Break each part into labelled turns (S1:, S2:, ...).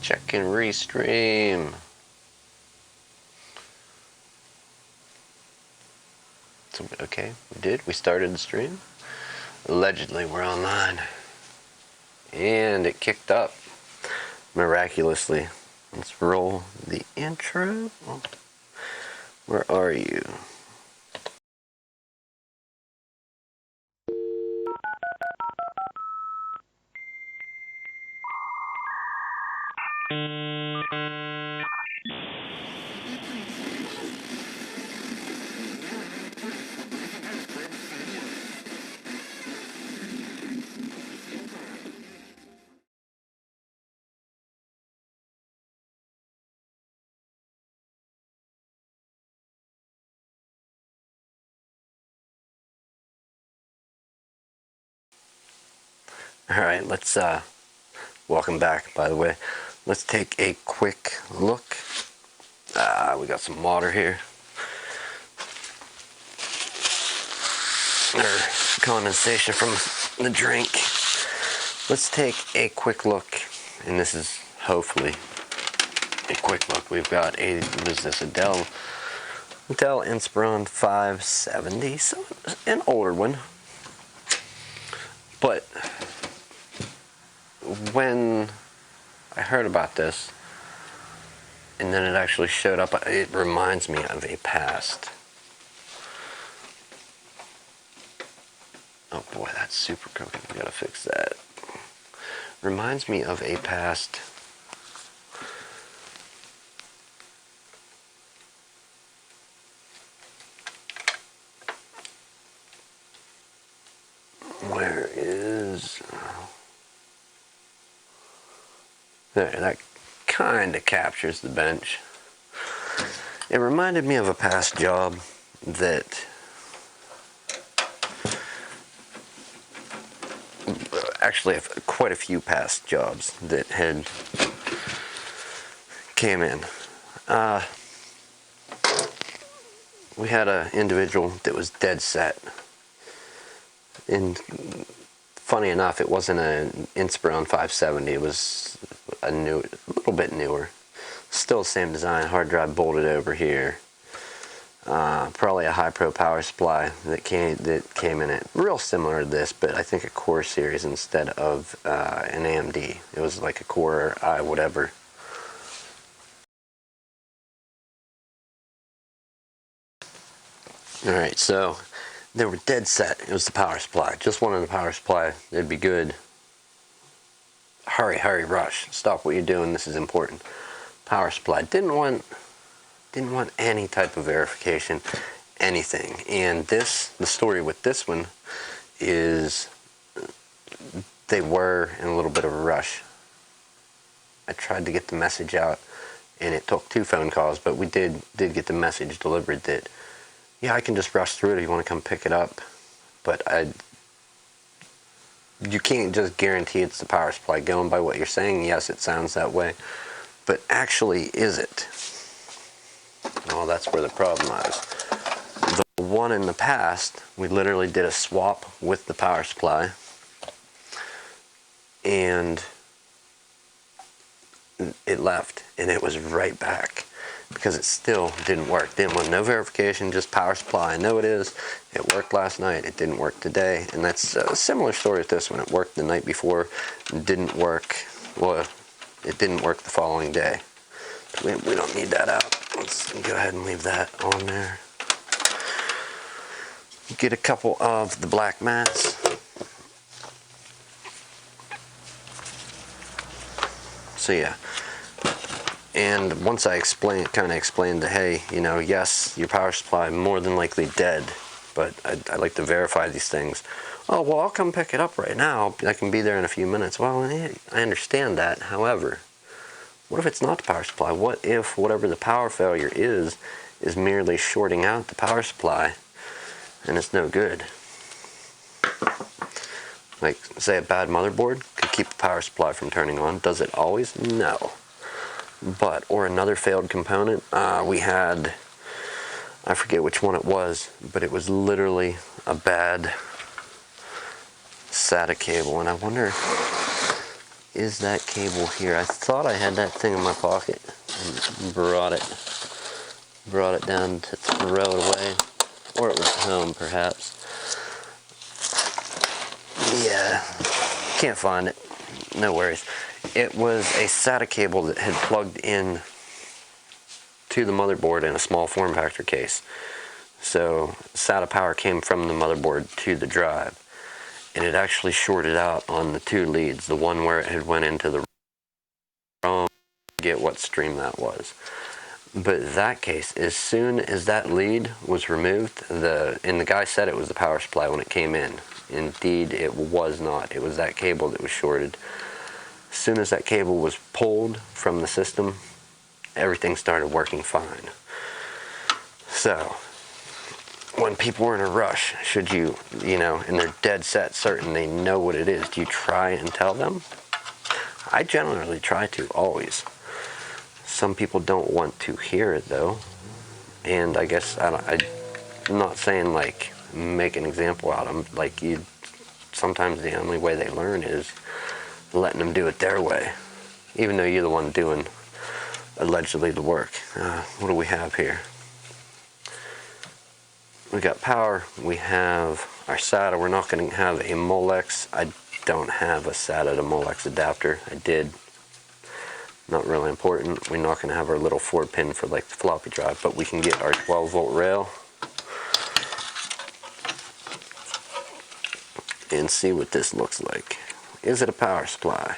S1: Check and restream. So, okay, we did. We started the stream. Allegedly, we're online. And it kicked up miraculously. Let's roll the intro. Where are you? Alright, let's, welcome back, by the way. Let's take a quick look. We got some water here. Or condensation from the drink. Let's take a quick look, and this is hopefully a quick look. We've got a Dell Inspiron 570, so an older one. But when I heard about this, and then it actually showed up, it reminds me of a past. Oh boy, that's super cooking. We gotta fix that. Reminds me of a past. Where is... There, that kind of captures the bench. It reminded me of a past job that... Actually, quite a few past jobs that had came in. We had an individual that was dead set. And funny enough, it wasn't an Inspiron 570. It was a little bit newer. Still the same design, hard drive bolted over here. Probably a high pro power supply that came in it, real similar to this, but I think a Core series instead of an AMD. It was like a Core I whatever. All right, so they were dead set. It was the power supply. Just wanted the power supply. It'd be good. Hurry, hurry, rush. Stop what you're doing. This is important. Power supply. Didn't want any type of verification, anything. And the story with this one is they were in a little bit of a rush. I tried to get the message out, and it took 2 phone calls, but we did get the message delivered that, yeah, I can just rush through it if you want to come pick it up. But you can't just guarantee it's the power supply. Going by what you're saying, yes, it sounds that way. But actually, is it? Well, that's where the problem lies. The one in the past, we literally did a swap with the power supply, and it left, and it was right back because it still didn't work. Didn't want no verification, just power supply. I know it is. It worked last night. It didn't work today, and that's a similar story with this one. It worked the night before. It didn't work. Well, it didn't work the following day. We don't need that out. Let's go ahead and leave that on there. Get a couple of the black mats. So yeah. And once I kind of explained that, hey, you know, yes, your power supply more than likely dead, but I like to verify these things. Oh, well, I'll come pick it up right now. I can be there in a few minutes. Well, I understand that. However, what if it's not the power supply? What if whatever the power failure is merely shorting out the power supply and it's no good? Like, say a bad motherboard could keep the power supply from turning on. Does it always? No. But, or another failed component. We had, I forget which one it was, but it was literally a bad SATA cable. And I wonder is that cable here. I thought I had that thing in my pocket and brought it down to throw it away, or it was at home perhaps. Yeah, can't find it. No worries. It was a SATA cable that had plugged in to the motherboard in a small form factor case. So SATA power came from the motherboard to the drive, and it actually shorted out on the two leads, the one where it had went into the ROM. Get what stream that was. But that case, as soon as that lead was removed, and the guy said it was the power supply when it came in. Indeed, it was not. It was that cable that was shorted. As soon as that cable was pulled from the system, everything started working fine. So, when people are in a rush, should you, and they're dead set certain they know what it is, do you try and tell them? I generally try to, always. Some people don't want to hear it though, and I guess I'm not saying like make an example out of them. Like sometimes the only way they learn is letting them do it their way, even though you're the one doing allegedly the work. What do we have here? We got power. We have our SATA. We're not going to have a Molex. I don't have a SATA to Molex adapter. I did. Not really important. We're not going to have our little 4-pin for like the floppy drive, but we can get our 12-volt rail and see what this looks like. Is it a power supply?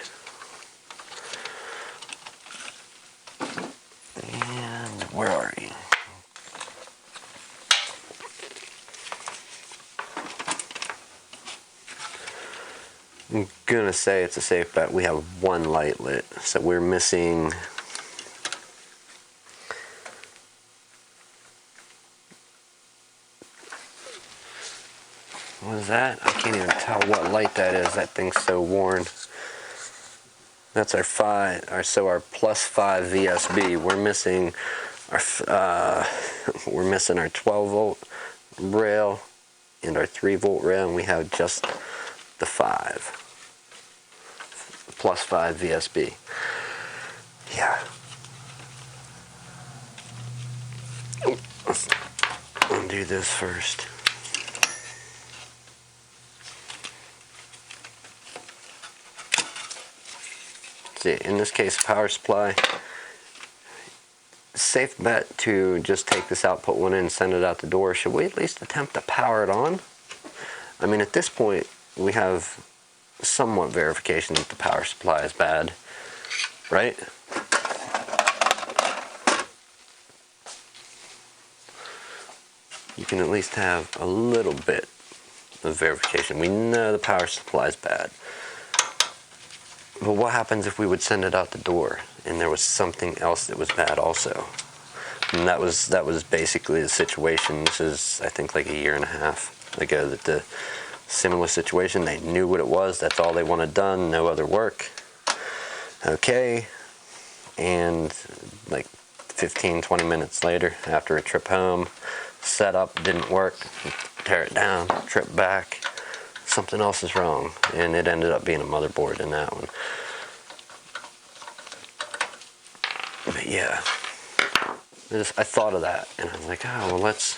S1: And where are you? I'm gonna say it's a safe bet. We have one light lit, so we're missing what is that? I can't even tell what light that is. That thing's so worn. That's our our +5 VSB. We're missing our 12-volt rail and our 3-volt rail, and we have just the +5 VSB. Yeah. Let's undo this first. See, in this case, power supply. Safe bet to just take this out, put one in, send it out the door. Should we at least attempt to power it on? I mean, at this point, we have somewhat verification that the power supply is bad, right? You can at least have a little bit of verification. We know the power supply is bad. But what happens if we would send it out the door and there was something else that was bad also? And that was basically the situation. This is, I think, like a year and a half ago that the similar situation, they knew what it was, that's all they wanted done, no other work. Okay, and like 15-20 minutes later, after a trip home, setup didn't work, tear it down, trip back, something else is wrong, and it ended up being a motherboard in that one. But yeah, I thought of that, and I was like, oh, well, let's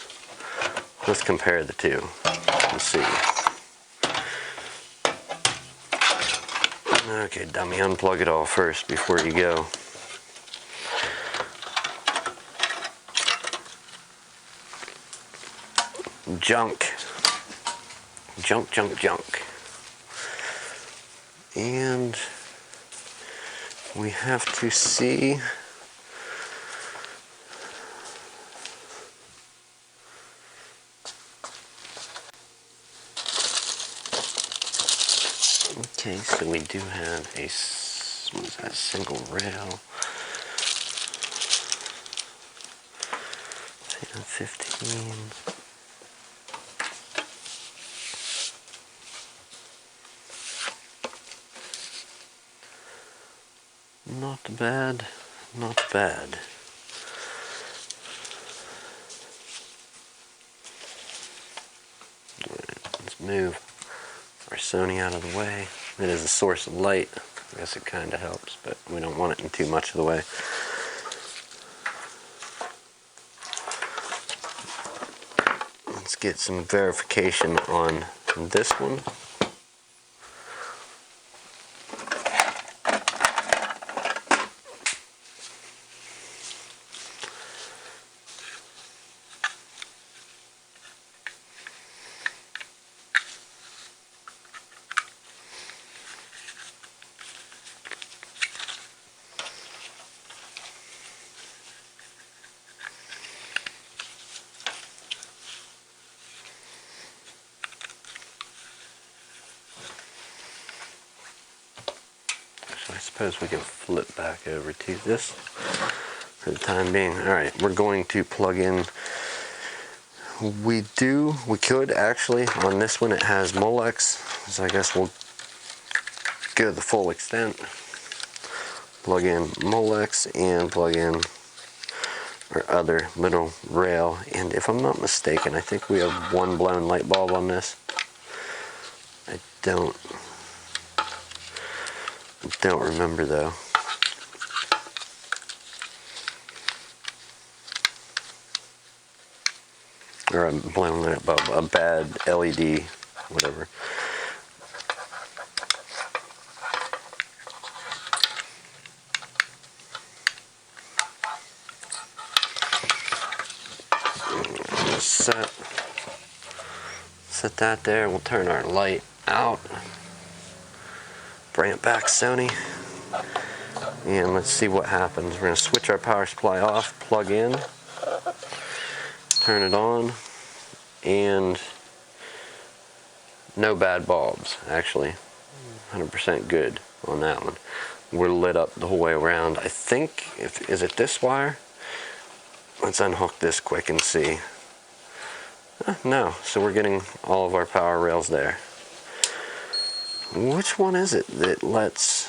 S1: compare the two and see. Okay, dummy, unplug it all first before you go. Junk. Junk. And we have to see okay, so we do have a single rail. 15. Not bad, not bad. Alright, let's move our Sony out of the way. It is a source of light. I guess it kind of helps, but we don't want it in too much of the way. Let's get some verification on this one. I suppose we can flip back over to this for the time being. Alright, we're going to plug in. We could actually, on this one it has Molex, so I guess we'll go the full extent. Plug in Molex and plug in our other little rail. And if I'm not mistaken, I think we have one blown light bulb on this. I don't remember though. Or a blown light bulb, a bad LED, whatever. Set that there. We'll turn our light out. Bring it back, Sony. And let's see what happens. We're going to switch our power supply off, plug in, turn it on, and no bad bulbs, actually. 100% good on that one. We're lit up the whole way around. I think, is it this wire? Let's unhook this quick and see. No, so we're getting all of our power rails there. Which one is it that lets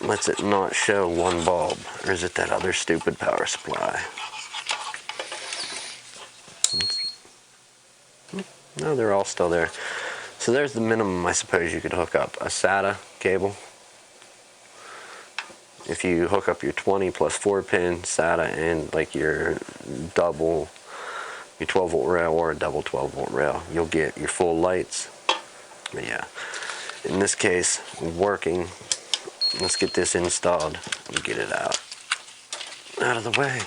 S1: it not show one bulb? Or is it that other stupid power supply? No, they're all still there. So there's the minimum I suppose you could hook up. A SATA cable. If you hook up your 20 plus 4 pin SATA and like your 12 volt rail or a double 12 volt rail, you'll get your full lights. But yeah, in this case, working. Let's get this installed and get it out of the way.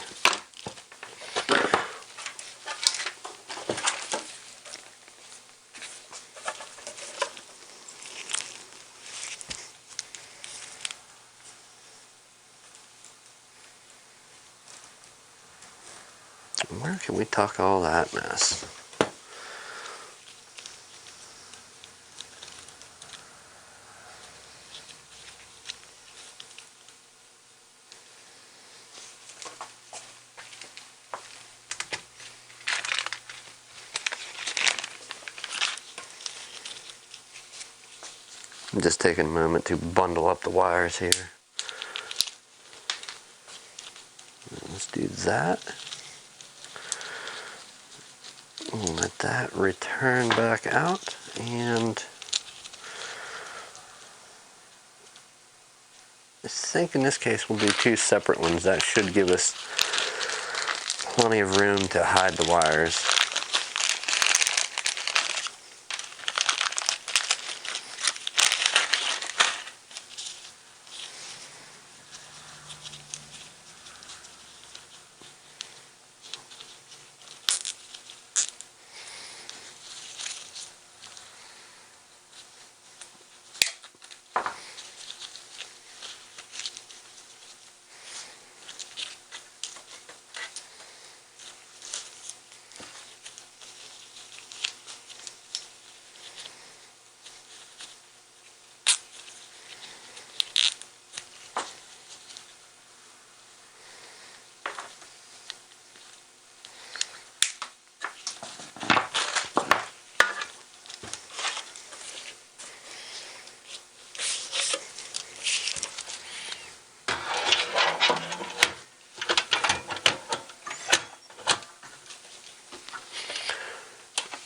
S1: Where can we tuck all that mess? I'm just taking a moment to bundle up the wires here. Let's do that. We'll let that return back out, and I think in this case we'll do 2 separate ones. That should give us plenty of room to hide the wires.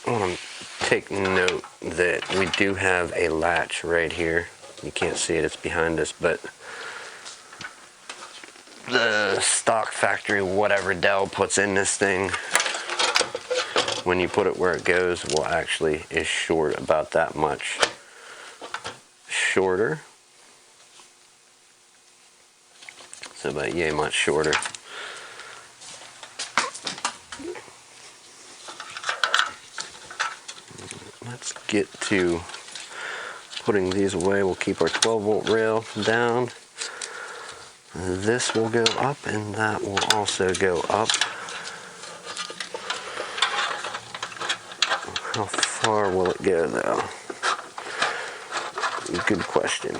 S1: I want to take note that we do have a latch right here You can't see it, it's behind us, but the stock factory whatever Dell puts in this thing, when you put it where it goes, will actually is short about that much shorter. So about yay much shorter. Let's get to putting these away. We'll keep our 12-volt rail down. This will go up and that will also go up. How far will it go though? Good question.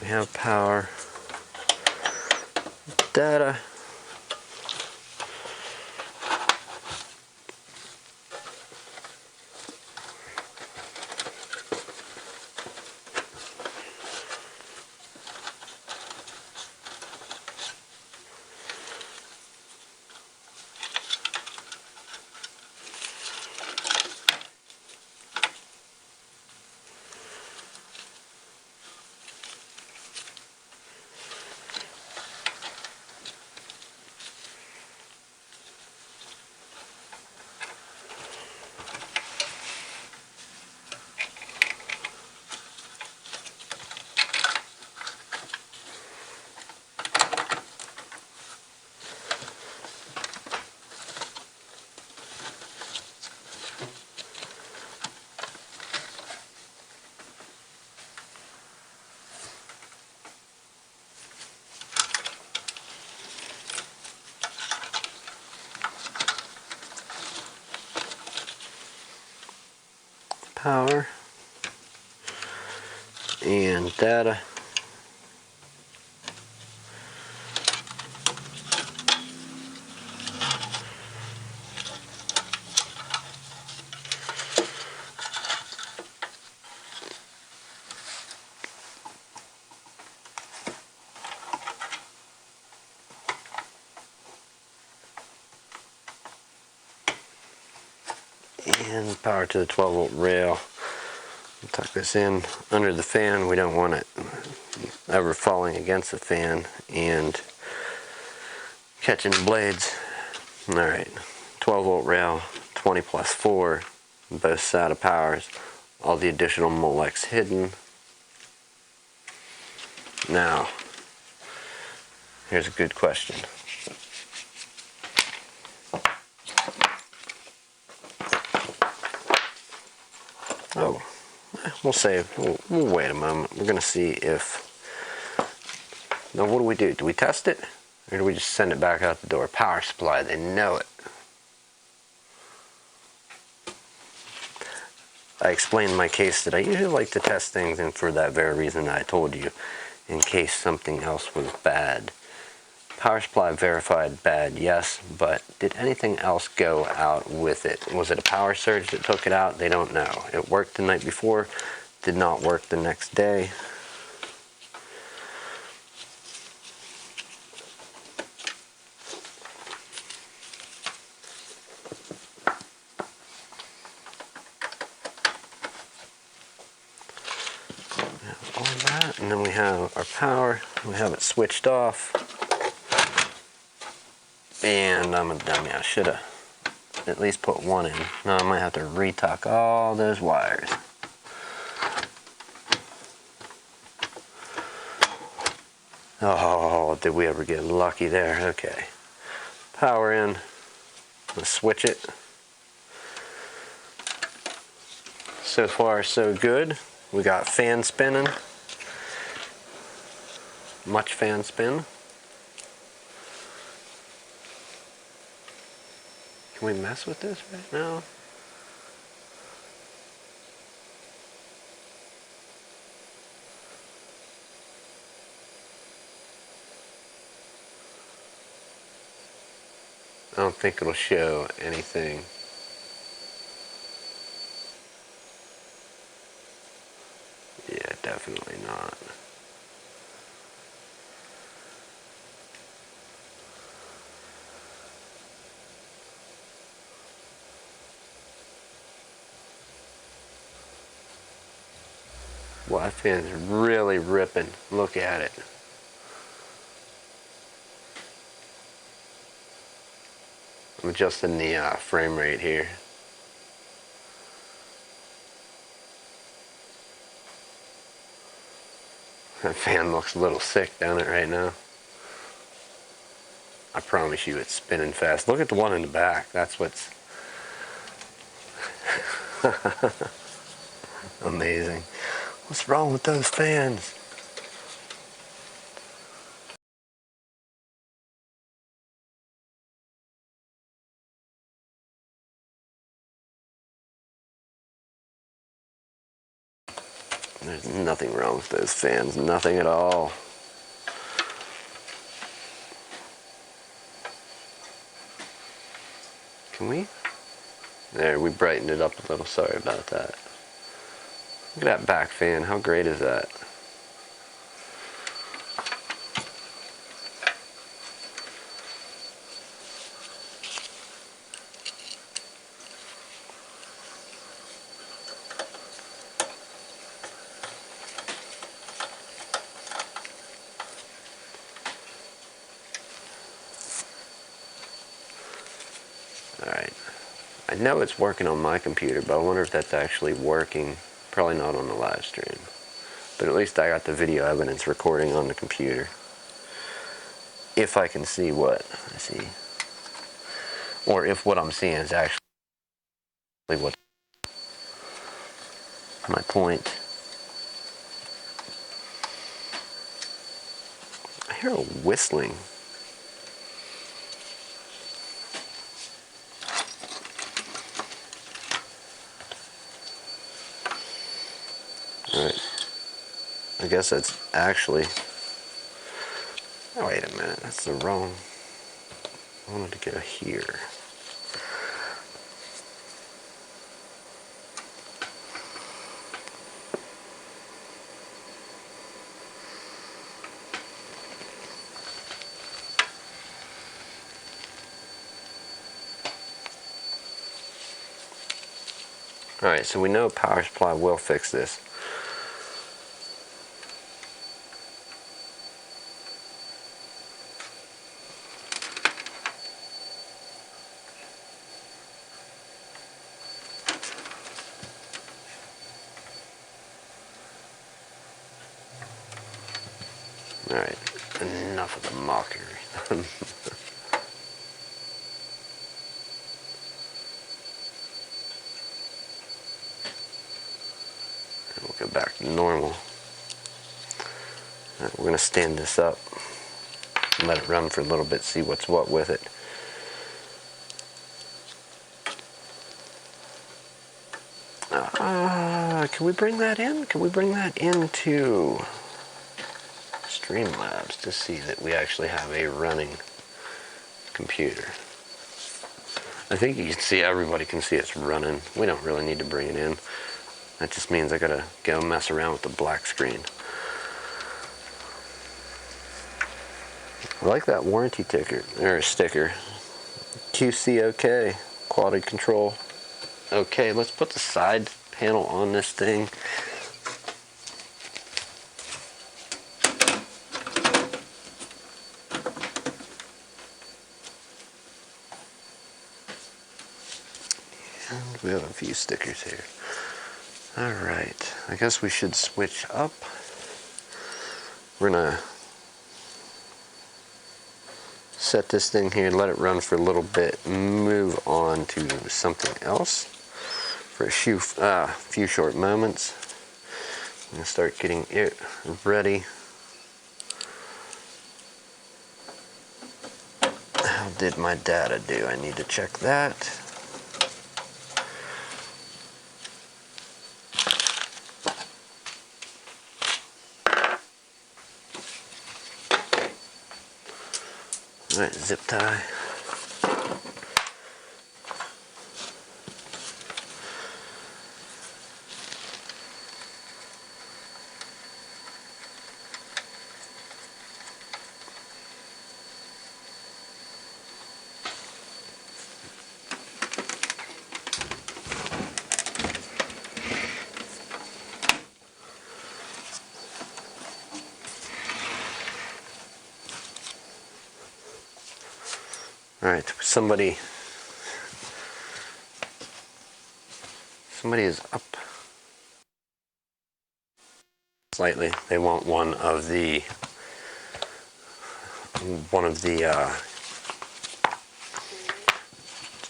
S1: We have power, data, power, and data. And power to the 12-volt rail. Tuck this in under the fan. We don't want it ever falling against the fan and catching blades. Alright, 12-volt rail, 20 plus 4, both SATA powers, all the additional molecs hidden. Now, here's a good question. Oh, we'll save. We'll wait a moment. We're going to see if... Now what do? Do we test it? Or do we just send it back out the door? Power supply, they know it. I explained my case that I usually like to test things, and for that very reason I told you, in case something else was bad. Power supply verified bad, yes, but did anything else go out with it? Was it a power surge that took it out? They don't know. It worked the night before, did not work the next day. All that, and then we have our power. We have it switched off. And I'm a dummy. I should have at least put one in. Now I might have to retuck all those wires. Oh, did we ever get lucky there? Okay. Power in. Let's switch it. So far, so good. We got fan spinning. Much fan spin. Can we mess with this right now? I don't think it'll show anything. Yeah, definitely not. Well, that fan's really ripping. Look at it. I'm adjusting the frame rate here. That fan looks a little sick down it right now. I promise you it's spinning fast. Look at the one in the back. That's what's amazing. What's wrong with those fans? There's nothing wrong with those fans. Nothing at all. Can we? There, we brightened it up a little. Sorry about that. Look at that back fan. How great is that? Alright. I know it's working on my computer, but I wonder if that's actually working. Probably not on the live stream. But at least I got the video evidence recording on the computer. If I can see what I see. Or if what I'm seeing is actually what my point. I hear a whistling. Alright. I guess that's actually... Oh, wait a minute. That's the wrong... I wanted to go here. Alright, so we know power supply will fix this. Alright, enough of the mockery. We'll go back to normal. Right, we're going to stand this up and let it run for a little bit, see what's what with it. Can we bring that in? Can we bring that into Streamlabs to see that we actually have a running computer? I think you can see, everybody can see it's running. We don't really need to bring it in. That just means I gotta go mess around with the black screen. I like that warranty sticker. QC OK, quality control. Okay, let's put the side panel on this thing. And we have a few stickers here. Alright, I guess we should switch up. We're gonna set this thing here, let it run for a little bit, move on to something else for a few short moments. I'm gonna start getting it ready. How did my data do? I need to check that. All right, zip tie. All right, somebody is up slightly. They want one of the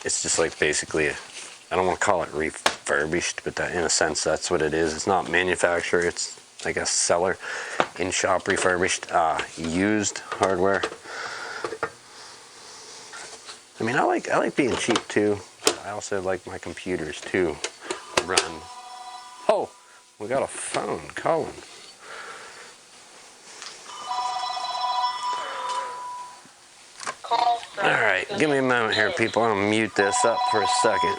S1: it's just like basically I don't want to call it refurbished, but that, in a sense, that's what it is. It's not manufacturer, it's, I guess, seller, in-shop refurbished, used hardware. I mean, I like being cheap too. I also like my computers to run. Oh, we got a phone calling. All right, give me a moment here, people. I'm gonna mute this up for a second.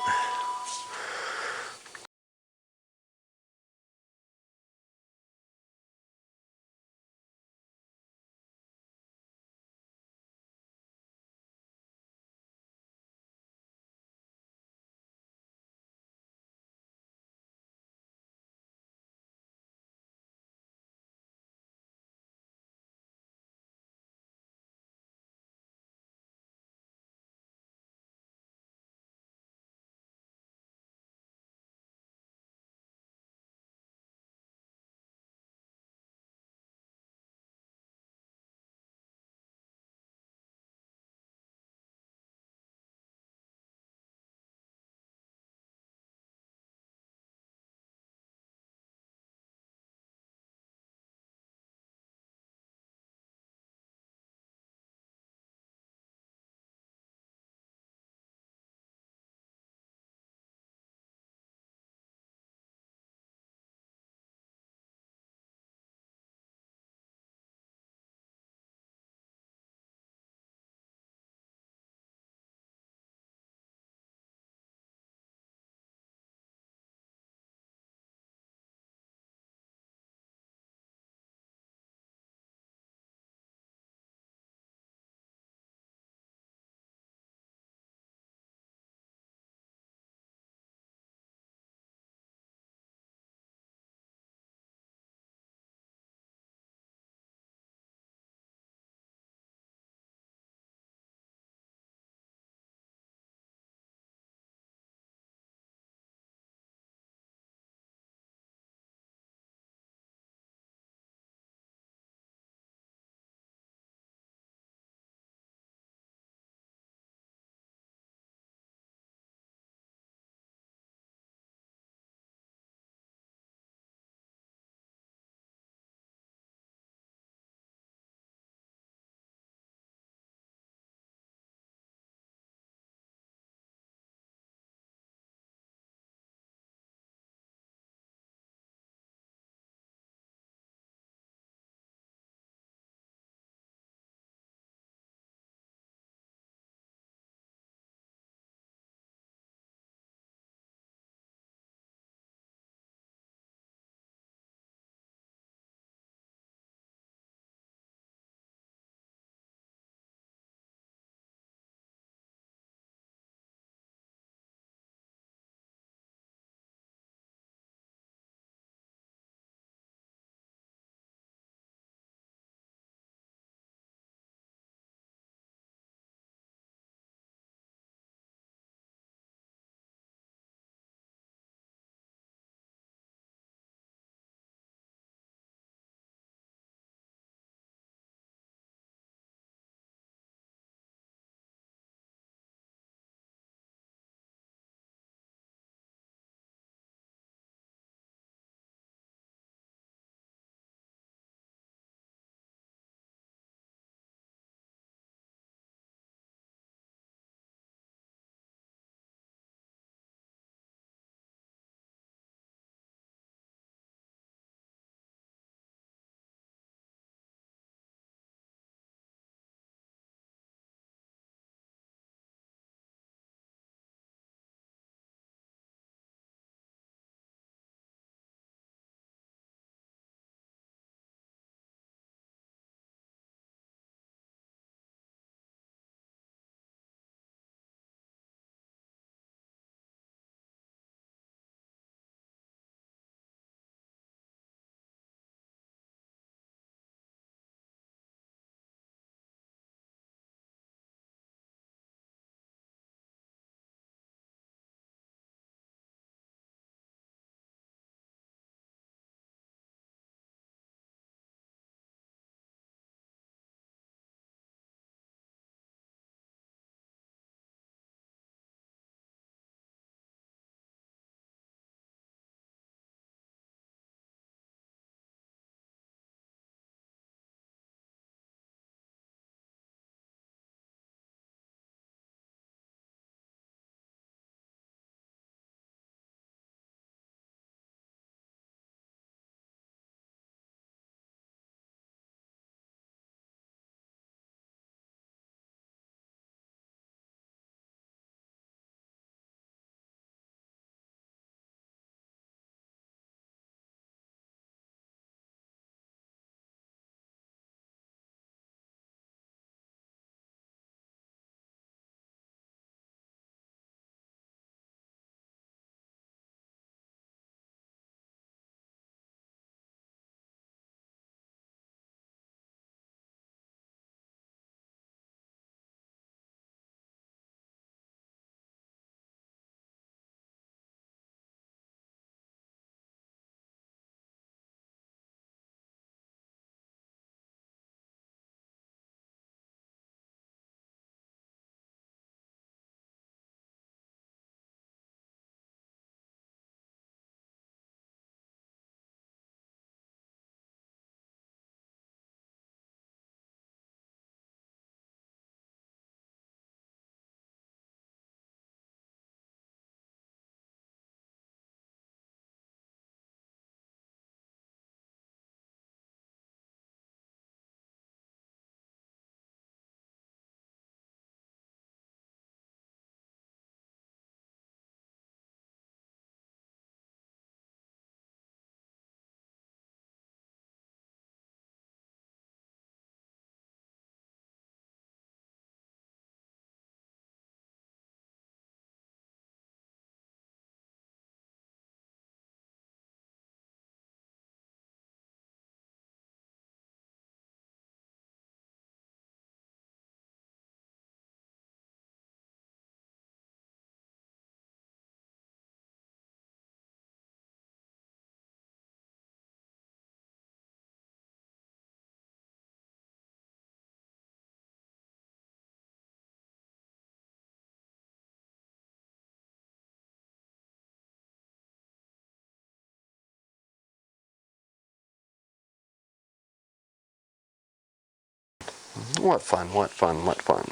S1: What fun, what fun, what fun.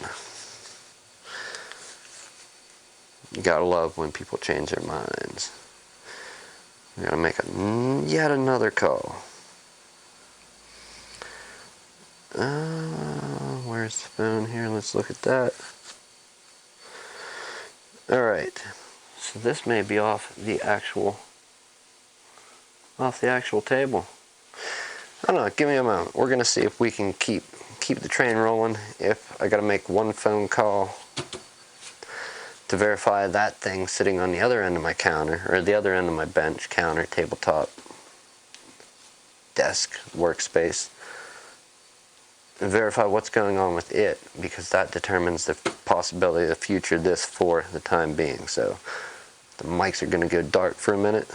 S1: You gotta love when people change their minds. We gotta make yet another call. Where's the phone here? Let's look at that. Alright, so this may be off the actual table. I don't know, give me a moment. We're gonna see if we can keep the train rolling. If I gotta make one phone call to verify that thing sitting on the other end of my counter, or the other end of my bench, counter, tabletop, desk, workspace, and verify what's going on with it, because that determines the possibility of the future of this for the time being. So the mics are going to go dark for a minute,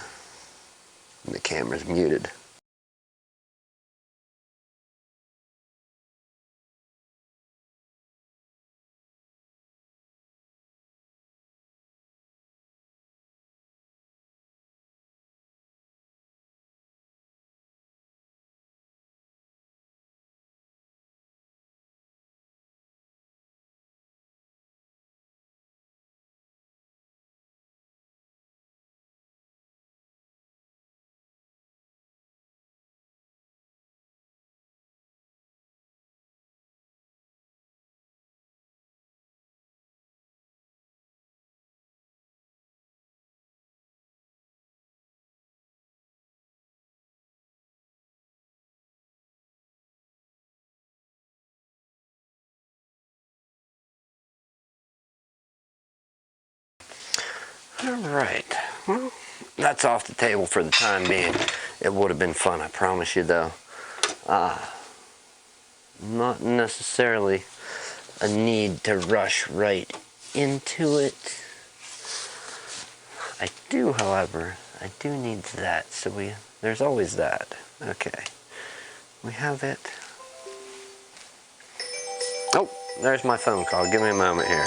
S1: and the camera's muted. Alright, well, that's off the table for the time being. It would have been fun, I promise you, though. Not necessarily a need to rush right into it. I do, however, I do need that, so there's always that. Okay, we have it. Oh, there's my phone call. Give me a moment here.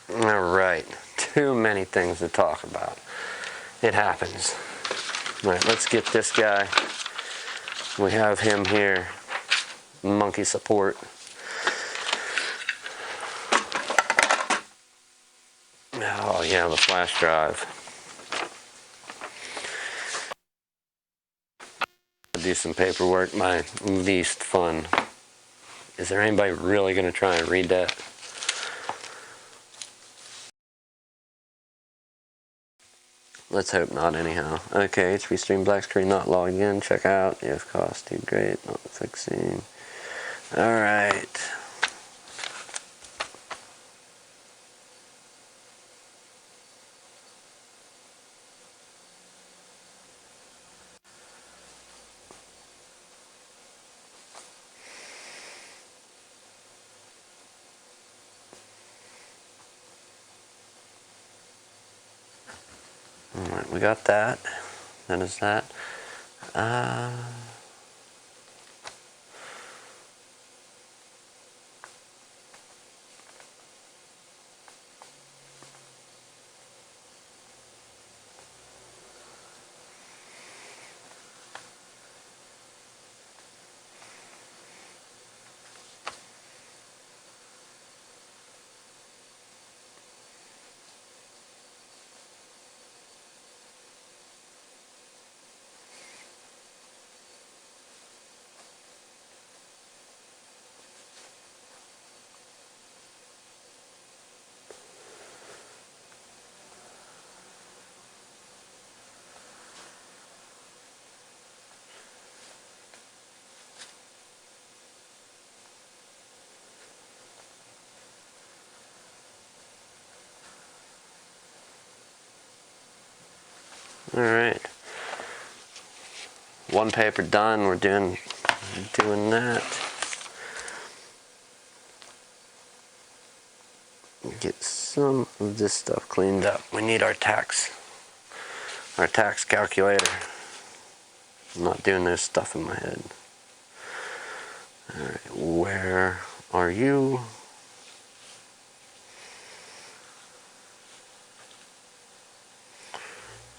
S1: Alright, too many things to talk about. It happens. Alright, let's get this guy. We have him here. Monkey support. Oh yeah, the flash drive. Do some paperwork, my least fun. Is there anybody really going to try and read that? Let's hope not anyhow. Okay, HP Stream black screen not logged in. Check out. If cost too great, not fixing. Alright. Alright, we got that. That is that. Alright. One paper done, we're doing that. Get some of this stuff cleaned up. We need our tax calculator. I'm not doing this stuff in my head. Alright, where are you?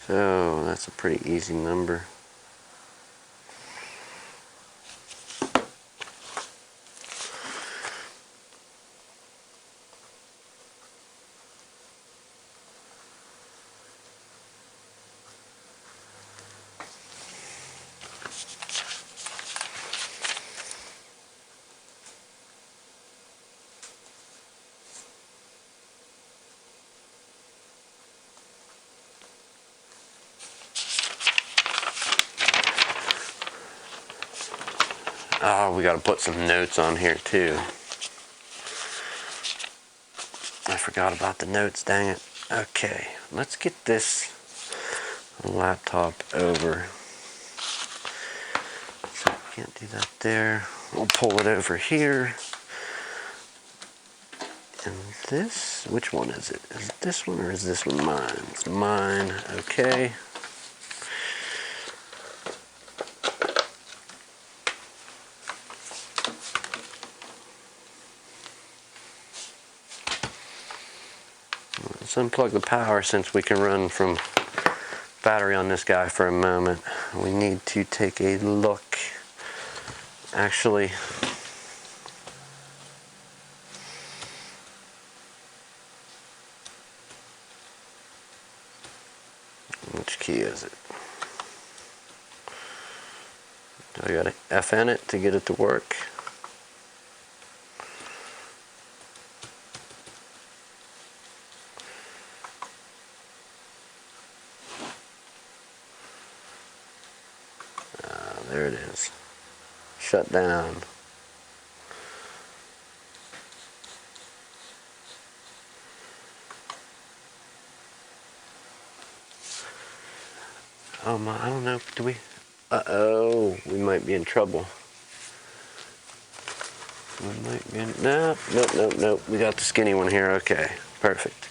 S1: So that's a pretty easy number. Oh, we gotta put some notes on here too. I forgot about the notes, dang it. Okay, let's get this laptop over. So we can't do that there. We'll pull it over here. And this, which one is it? Is it this one or is this one mine? It's mine, okay. Let's unplug the power since we can run from battery on this guy for a moment. We need to take a look. Actually, which key is it? I got to FN it to get it to work. There it is. Shut down. Oh my, I don't know, do we? Uh-oh, we might be in trouble. We might be in, nope. We got the skinny one here, okay, perfect.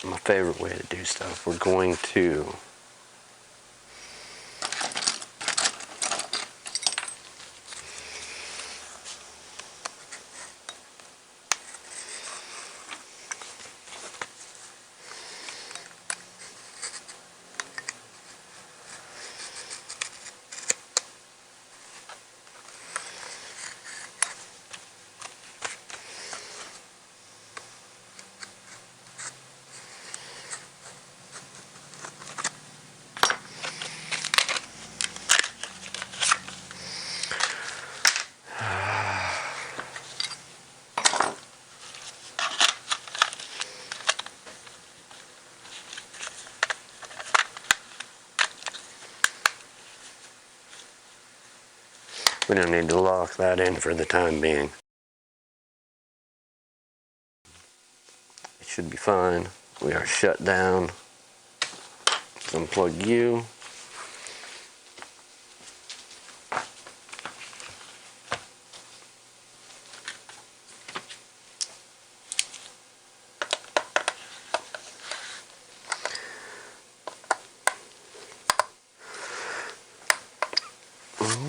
S1: My favorite way to do stuff. We're going to We don't need to lock that in for the time being. It should be fine. We are shut down. Let's unplug you.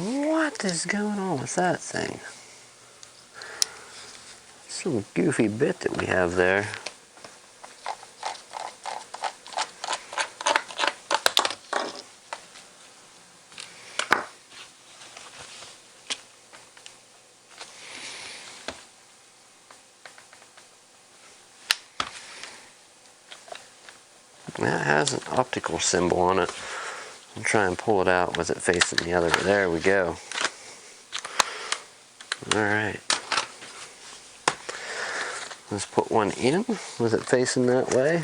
S1: What is going on with that thing? Some goofy bit that we have there. That has an optical symbol on it. I'll try and pull it out with it facing the other. There we go. Alright. Let's put one in with it facing that way.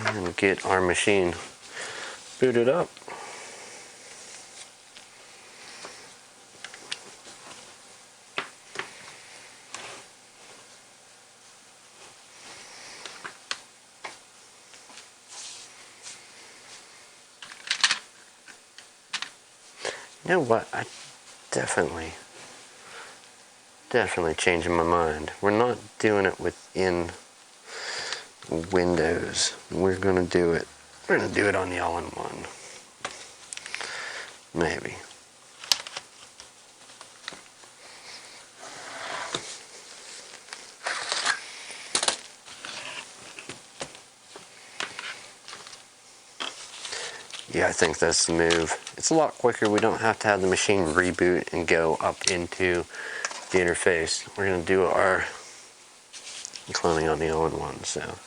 S1: And get our machine booted up. You know what? I definitely changing my mind. We're not doing it within Windows. We're gonna do it on the all-in-one. Maybe. Yeah, I think that's the move. It's a lot quicker. We don't have to have the machine reboot and go up into the interface. We're going to do our cloning on the all-in-one. So,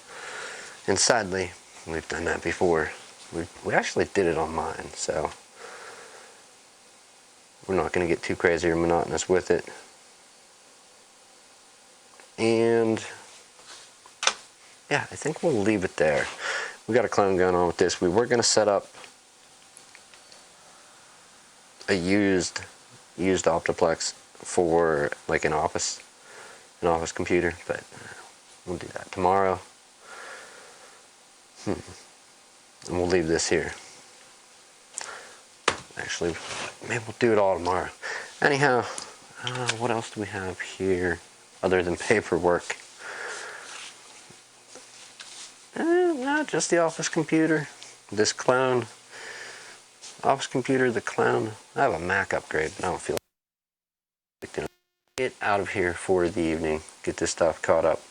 S1: and sadly, we've done that before. We actually did it on mine, so we're not going to get too crazy or monotonous with it. And yeah, I think we'll leave it there. We got a clone going on with this. We were going to set up a used Optiplex for like an office computer, but we'll do that tomorrow. And we'll leave this here. Actually, maybe we'll do it all tomorrow. Anyhow, what else do we have here other than paperwork? No, just the office computer. This clone. Office computer, the clown. I have a Mac upgrade, but I don't feel like doing it. Get out of here for the evening. Get this stuff caught up,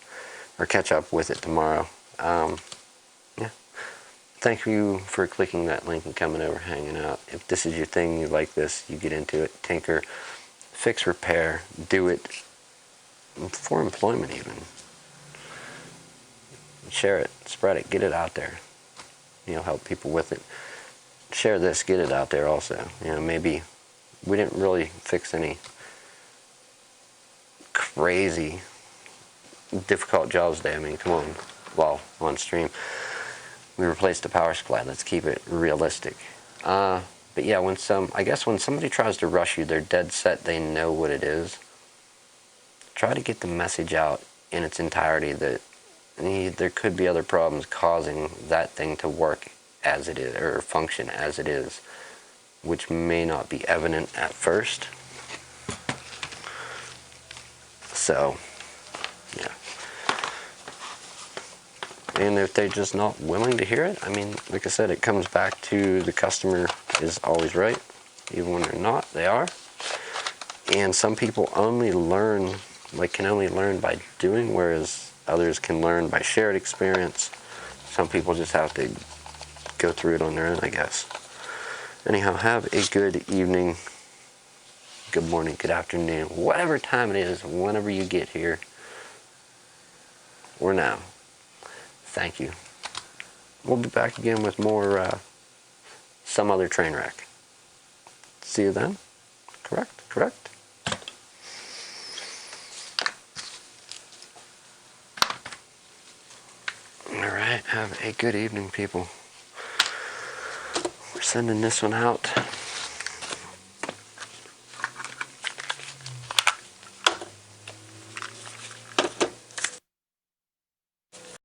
S1: or catch up with it tomorrow. Yeah. Thank you for clicking that link and coming over, hanging out. If this is your thing, you like this, you get into it. Tinker, fix, repair, do it for employment even. Share it, spread it, get it out there. Help people with it. Share this, get it out there also. Maybe we didn't really fix any crazy difficult jobs today. I mean, come on. Well, on stream. We replaced the power supply. Let's keep it realistic. But yeah, when somebody tries to rush you, they're dead set, they know what it is. Try to get the message out in its entirety that there could be other problems causing that thing to work as it is, or function as it is, which may not be evident at first. So, yeah. And if they're just not willing to hear it, I mean, like I said, it comes back to the customer is always right. Even when they're not, they are. And some people can only learn by doing, whereas others can learn by shared experience. Some people just have to go through it on their own, I guess. Anyhow, have a good evening, good morning, good afternoon, whatever time it is, whenever you get here, or now. Thank you. We'll be back again with more, some other train wreck. See you then. Correct. All right. Alright, have a good evening, people. We're sending this one out.